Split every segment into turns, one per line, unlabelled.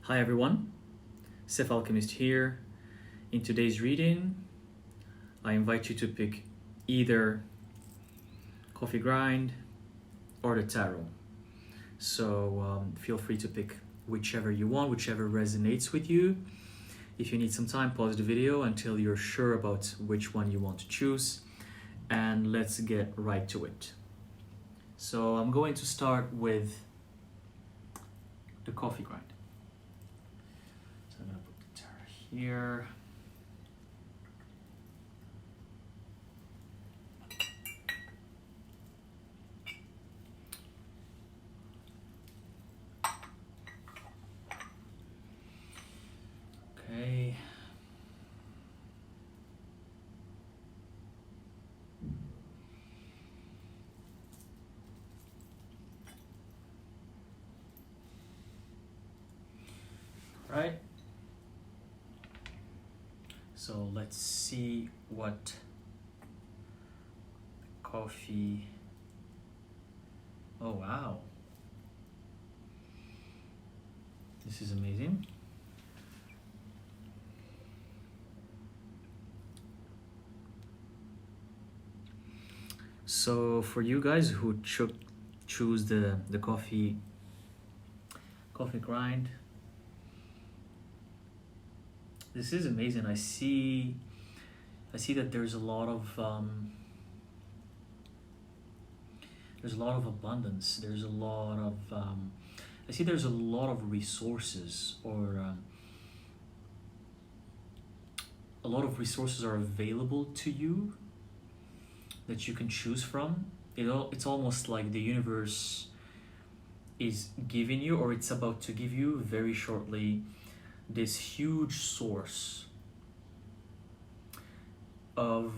Hi everyone, Alchemist here. In today's reading, I invite you to pick either coffee grind or the tarot. So feel free to pick whichever you want, whichever resonates with you. If you need some time, pause the video until you're sure about which one you want to choose, and let's get right to it. So I'm going to start with the coffee grind. So I'm going to put the tarot here. Okay. Right. So let's see what coffee. Oh wow. This is amazing. So for you guys who choose the coffee grind, this is amazing. I see that there's a lot of abundance. There's a lot of I see there's a lot of resources, or a lot of resources are available to you that you can choose from. It's almost like the universe is giving you, or it's about to give you very shortly, this huge source of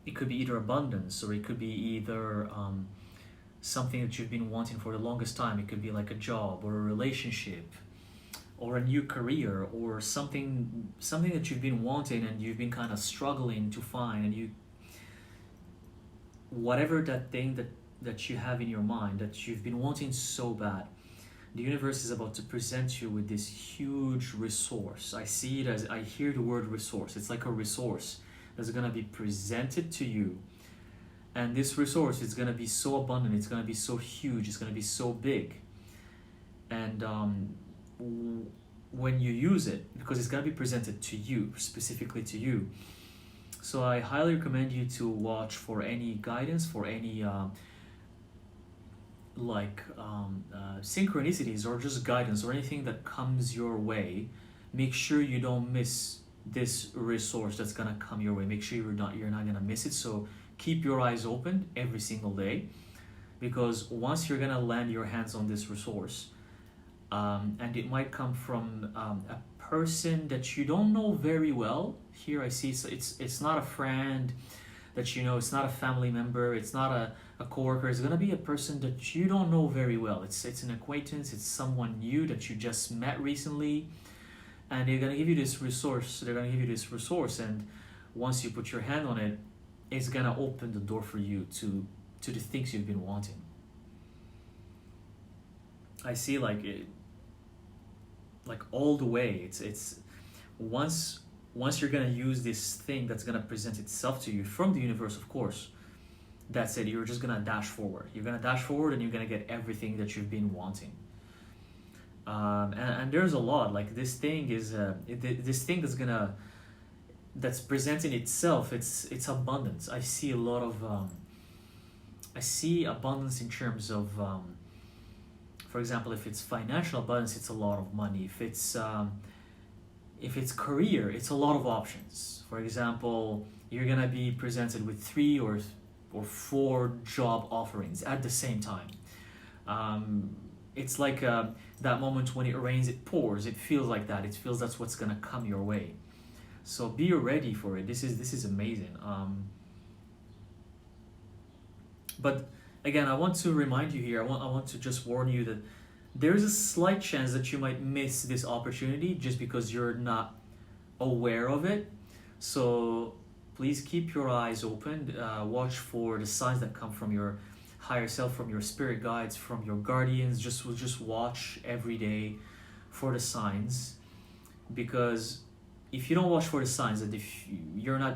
it could be either abundance, or it could be either something that you've been wanting for the longest time. It could be like a job or a relationship or a new career, or something that you've been wanting and you've been kind of struggling to find, and whatever that thing that you have in your mind that you've been wanting so bad, the universe is about to present you with this huge resource. I hear the word resource. It's like a resource that's going to be presented to you, and this resource is going to be so abundant, it's going to be so huge, it's going to be so big, and when you use it, because it's going to be presented to you, specifically to you. So I highly recommend you to watch for any guidance, for any synchronicities, or just guidance, or anything that comes your way. Make sure you don't miss this resource that's gonna come your way. Make sure you're not gonna miss it. So keep your eyes open every single day, because once you're gonna land your hands on this resource, and it might come from a person that you don't know very well. Here I see, so it's not a friend that you know, it's not a family member, it's not a coworker. It's gonna be a person that you don't know very well. It's an acquaintance, it's someone new that you just met recently, and they're gonna give you this resource. And once you put your hand on it, it's gonna open the door for you to the things you've been wanting. I see like all the way. It's once you're gonna use this thing that's gonna present itself to you from the universe, of course, that's it. You're just gonna dash forward. You're gonna dash forward, and you're gonna get everything that you've been wanting. And there's a lot. Like this thing is this thing that's presenting itself. It's abundance. I see a lot of I see abundance in terms of for example, if it's financial abundance, it's a lot of money. If it's career, it's a lot of options. For example, you're gonna be presented with 3 or 4 job offerings at the same time. It's like that moment when it rains, it pours. It feels like that. It feels that's what's gonna come your way. So be ready for it. This is amazing. But again, I want to remind you here. I want to just warn you that there's a slight chance that you might miss this opportunity just because you're not aware of it. So please keep your eyes open. Watch for the signs that come from your higher self, from your spirit guides, from your guardians. Just watch every day for the signs, because if you don't watch for the signs, and if you're not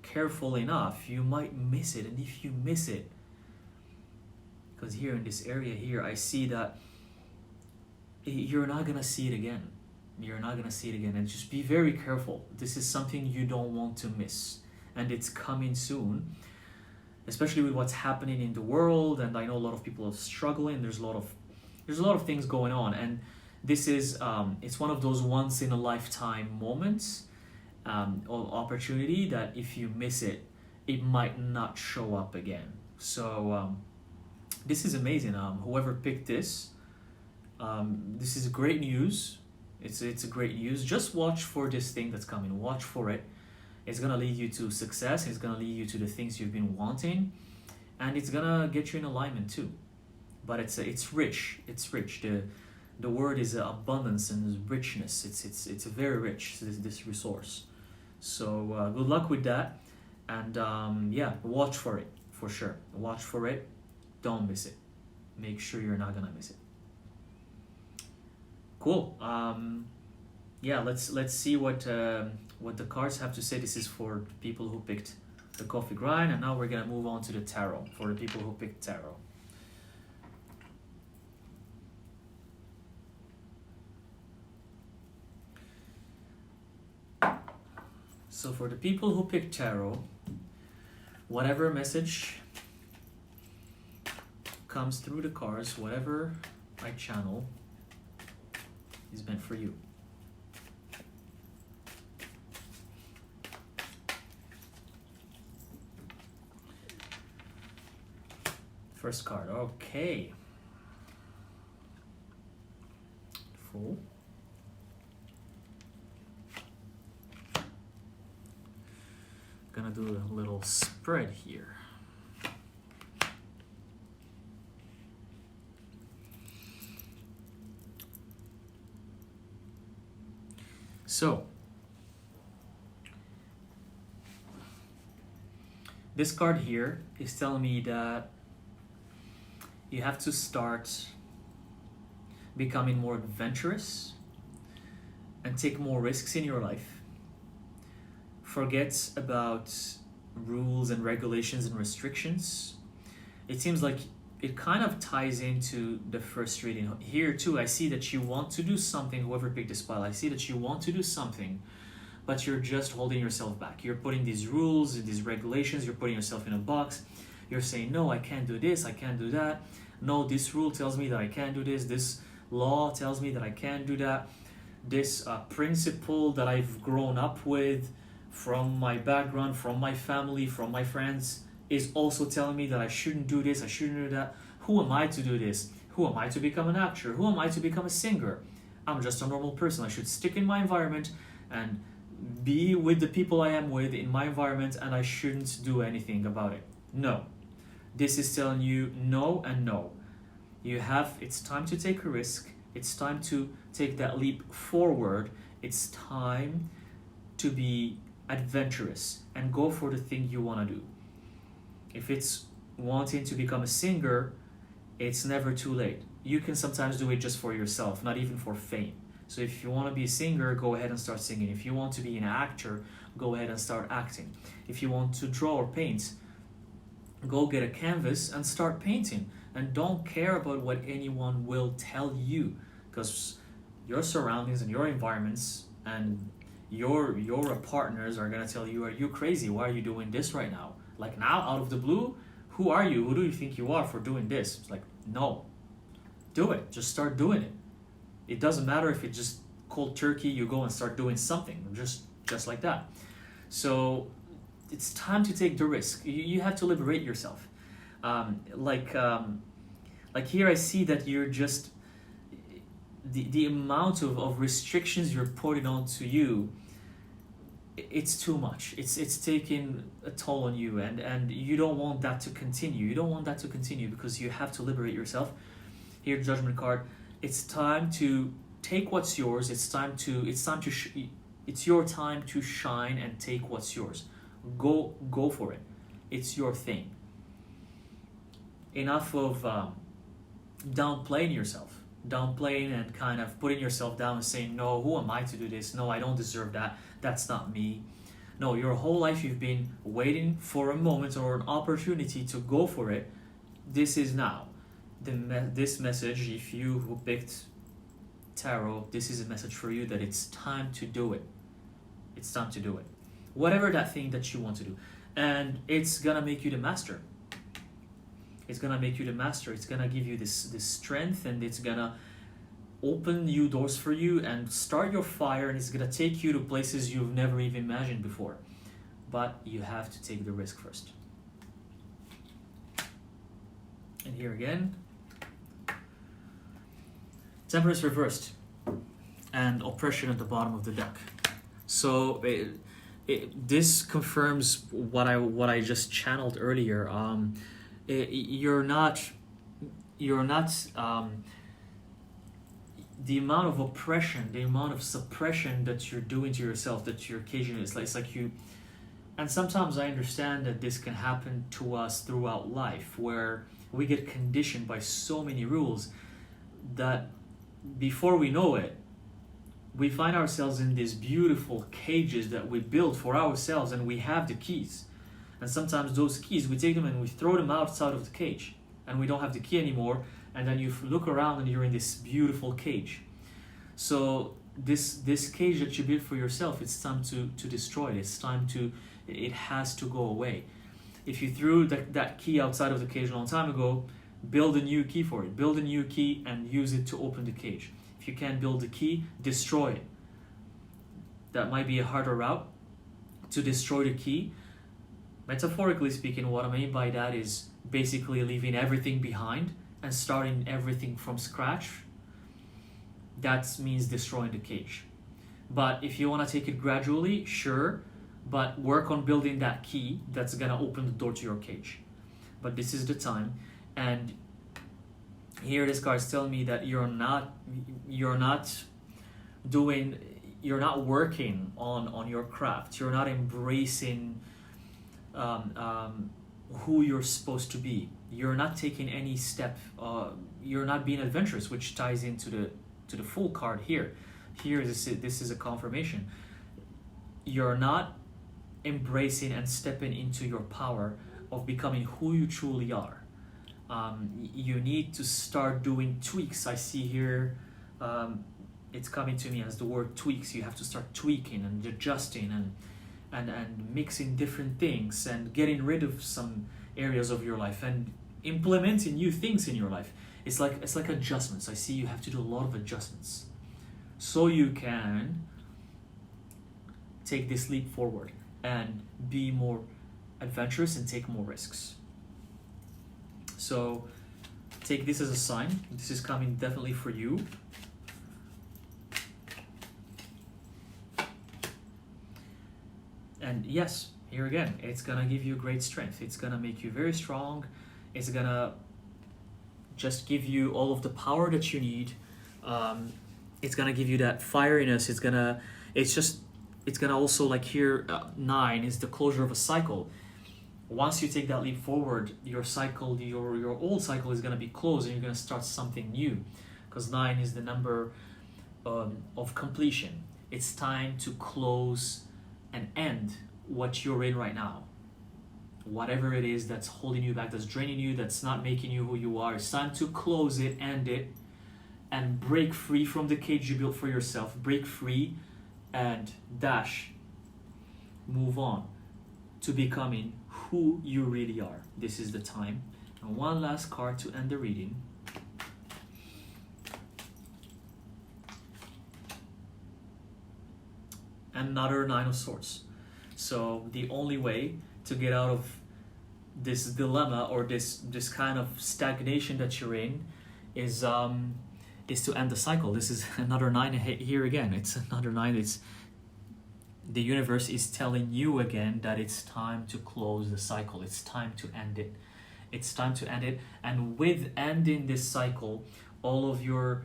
careful enough, you might miss it. And if you miss it, because here in this area here, I see that you're not gonna see it again. You're not gonna see it again. And just be very careful. This is something you don't want to miss, and it's coming soon, especially with what's happening in the world. And I know a lot of people are struggling. There's a lot of things going on, and this is it's one of those once in a lifetime moments, or opportunity, that if you miss it, it might not show up again. So this is amazing. Whoever picked this, this is great news. It's a great news. Just watch for this thing that's coming. Watch for it. It's gonna lead you to success. It's gonna lead you to the things you've been wanting, and it's gonna get you in alignment too. But it's rich. It's rich. The word is abundance and richness. It's very rich, this resource. So good luck with that, and yeah, watch for it for sure. Watch for it. Don't miss it. Make sure you're not gonna miss it. Cool. Yeah, let's see what the cards have to say. This is for the people who picked the coffee grind, and now we're gonna move on to the tarot for the people who picked tarot. So for the people who picked tarot, whatever message comes through the cards, whatever I channel, is meant for you. First card, okay. Fool. Gonna do a little spread here. So this card here is telling me that you have to start becoming more adventurous and take more risks in your life. Forget about rules and regulations and restrictions. It seems like it kind of ties into the first reading. Here too, I see that you want to do something, whoever picked this pile, I see that you want to do something, but you're just holding yourself back. You're putting these rules, these regulations, you're putting yourself in a box. You're saying, no, I can't do this, I can't do that. No, this rule tells me that I can't do this. This law tells me that I can't do that. This principle that I've grown up with, from my background, from my family, from my friends, is also telling me that I shouldn't do this, I shouldn't do that. Who am I to do this? Who am I to become an actor? Who am I to become a singer? I'm just a normal person. I should stick in my environment and be with the people I am with in my environment, and I shouldn't do anything about it. No. This is telling you no and no. It's time to take a risk. It's time to take that leap forward. It's time to be adventurous and go for the thing you want to do. If it's wanting to become a singer, it's never too late. You can sometimes do it just for yourself, not even for fame. So if you want to be a singer, go ahead and start singing. If you want to be an actor, go ahead and start acting. If you want to draw or paint, go get a canvas and start painting. And don't care about what anyone will tell you, because your surroundings and your environments and your partners are gonna tell you, are you crazy? Why are you doing this right now? Like now, out of the blue, who are you? Who do you think you are for doing this? It's like, no, do it. Just start doing it. It doesn't matter if it's just cold turkey, you go and start doing something, just like that. So it's time to take the risk. You have to liberate yourself. Like here I see that you're just, the amount of restrictions you're putting onto you, it's too much. It's taking a toll on you, and you don't want that to continue. You don't want that to continue because you have to liberate yourself. Here, Judgment card. It's time to take what's yours. It's your time to shine and take what's yours. Go for it. It's your thing. enough of downplaying yourself, downplaying and kind of putting yourself down and saying, no, who am I to do this? No, I don't deserve that. That's not me. No, your whole life you've been waiting for a moment or an opportunity to go for it. This is now. This message, if you who picked tarot, this is a message for you that it's time to do it. It's time to do it. Whatever that thing that you want to do. And it's gonna make you the master. It's gonna make you the master. It's gonna give you this strength, and it's gonna open new doors for you and start your fire, and it's gonna take you to places you've never even imagined before. But you have to take the risk first. And here again, Temperance reversed and oppression at the bottom of the deck. So this confirms what I just channeled earlier. You're not the amount of oppression, the amount of suppression that you're doing to yourself, that you're occasionally, it's like you, and sometimes I understand that this can happen to us throughout life, where we get conditioned by so many rules that before we know it, we find ourselves in these beautiful cages that we built for ourselves, and we have the keys. And sometimes those keys, we take them and we throw them outside of the cage, and we don't have the key anymore, and then you look around and you're in this beautiful cage. So this cage that you built for yourself, it's time to destroy it. It's time it has to go away. If you threw that key outside of the cage a long time ago, build a new key for it. Build a new key and use it to open the cage. If you can't build the key, destroy it. That might be a harder route, to destroy the key. Metaphorically speaking, what I mean by that is basically leaving everything behind and starting everything from scratch. That means destroying the cage. But if you want to take it gradually, sure, but work on building that key that's going to open the door to your cage. But this is the time. And here this card is telling me that you're not working on your craft. You're not embracing who you're supposed to be. You're not taking any step. You're not being adventurous, which ties into the full card here. Here this is a confirmation. You're not embracing and stepping into your power of becoming who you truly are. You need to start doing tweaks. I see here, it's coming to me as the word tweaks. You have to start tweaking and adjusting and mixing different things and getting rid of some areas of your life and implementing new things in your life. It's like adjustments. I see you have to do a lot of adjustments so you can take this leap forward and be more adventurous and take more risks. So take this as a sign. This is coming definitely for you. And yes, here again, it's gonna give you great strength. It's gonna make you very strong. It's gonna just give you all of the power that you need. It's gonna give you that fieriness. It's gonna also, like here, 9 is the closure of a cycle. Once you take that leap forward, your cycle, your old cycle is going to be closed, and you're going to start something new, because 9 is the number of completion. It's time to close and end what you're in right now. Whatever it is that's holding you back, that's draining you, that's not making you who you are, it's time to close it, end it, and break free from the cage you built for yourself. Break free and move on to becoming who you really are. This is the time. And one last card to end the reading. Another 9 of Swords. So the only way to get out of this dilemma or this kind of stagnation that you're in is to end the cycle. This is another 9 here again. It's another 9. It's the universe is telling you again that it's time to close the cycle. It's time to end it. It's time to end it. And with ending this cycle, all of your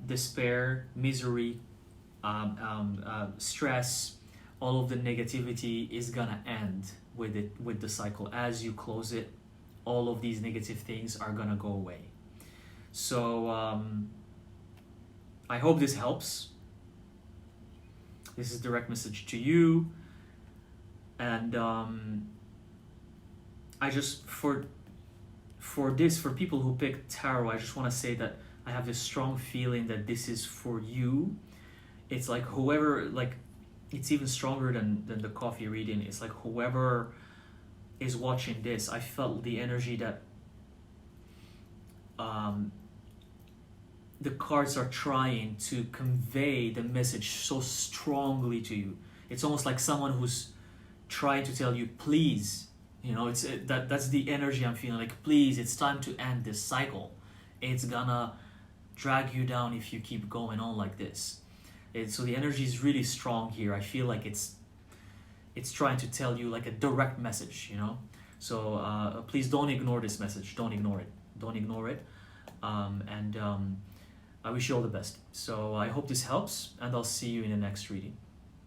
despair, misery, stress, all of the negativity is gonna end with the cycle. As you close it, all of these negative things are gonna go away. So I hope this helps. This is direct message to you. And I just, for people who pick tarot, I just want to say that I have this strong feeling that this is for you. It's like whoever, like, it's even stronger than the coffee reading. It's like whoever is watching this, I felt the energy that the cards are trying to convey the message so strongly to you. It's almost like someone who's trying to tell you, please, you know, it's that's the energy I'm feeling. Like, please, it's time to end this cycle. It's gonna drag you down if you keep going on like this. So the energy is really strong here. I feel like it's trying to tell you like a direct message, you know. So please don't ignore this message. Don't ignore it. Don't ignore it. I wish you all the best. So I hope this helps, and I'll see you in the next reading.